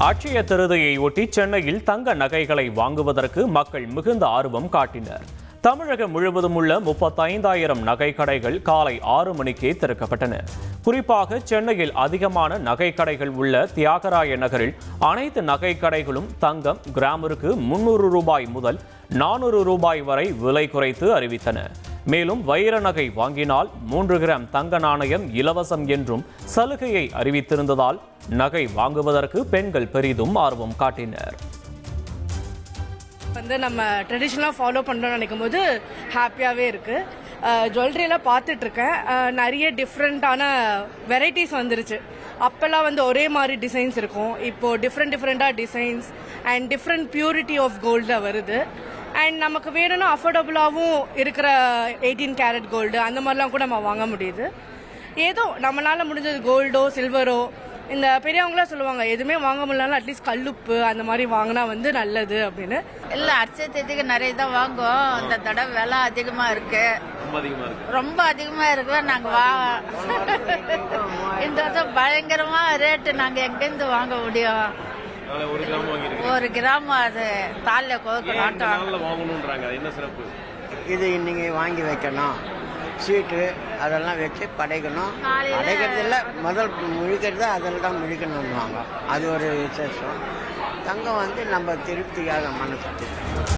அட்சய திருதியை ஒட்டி சென்னையில் தங்க நகைகளை வாங்குவதற்கு மக்கள் மிகுந்த ஆர்வம் காட்டினர். தமிழகம் முழுவதும் உள்ள 35,000 நகை கடைகள் காலை 6 மணிக்கே திறக்கப்பட்டன. குறிப்பாக சென்னையில் அதிகமான நகை கடைகள் உள்ள தியாகராய நகரில் அனைத்து நகை கடைகளும் தங்கம் கிராமிற்கு 300 ரூபாய் முதல் 400 ரூபாய் வரை விலை குறைத்து அறிவித்தன. மேலும் வைர நகை வாங்கினால் 3 கிராம் தங்க நாணயம் இலவசம் என்றும் சலுகையை அறிவித்திருந்ததால் நகை வாங்குவதற்கு பெண்கள் பெரிதும் ஆர்வம் காட்டினர். நம்ம ட்ரெடிஷ்னலாக ஃபாலோ பண்ணுறோம்னு நினைக்கும் போது ஹாப்பியாகவே இருக்குது. ஜுவல்லரியில் பார்த்துட்ருக்கேன், நிறைய டிஃப்ரெண்ட்டான வெரைட்டிஸ் வந்துருச்சு. அப்போல்லாம் ஒரே மாதிரி டிசைன்ஸ் இருக்கும், இப்போது டிஃப்ரெண்ட்டாக designs and different purity of கோல்டில் வருது. அண்ட் நமக்கு வேணும்னா அஃபோர்டபுளாகவும் இருக்கிற 18 கேரட் கோல்டு அந்த மாதிரிலாம் கூட நம்ம வாங்க முடியுது. ஏதோ நம்மளால் முடிஞ்சது கோல்டோ சில்வரோ, இந்த பெரியவங்களாம் சொல்லுவாங்க எதுவுமே வாங்க முடியலனாலும் அட்லீஸ்ட் கல்லுப்பு அந்த மாதிரி வாங்கினா நல்லது அப்படின்னு. இல்லை, அர்ச்சத்துக்கு நிறைய தான் வாங்குவோம். இந்த தடவை விலை அதிகமாக இருக்கு, ரொம்ப அதிகமாக இருக்கு. நாங்கள் இந்த வருஷம் பயங்கரமாக ரேட்டு, நாங்கள் எங்கேருந்து வாங்க முடியும்? 1 கிராம் அது தாலில் கோக்கணும். இது இன்னைக்கு வாங்கி வைக்கணும், சீட்டு அதெல்லாம் வச்சு படைக்கணும். படைக்கிறதுல முதல் முழிக்கிறது அதில் தான் முழிக்கணும்னுவாங்க. அது ஒரு விசேஷம். தங்கம் நம்ம திருப்தியாக மனசுக்கு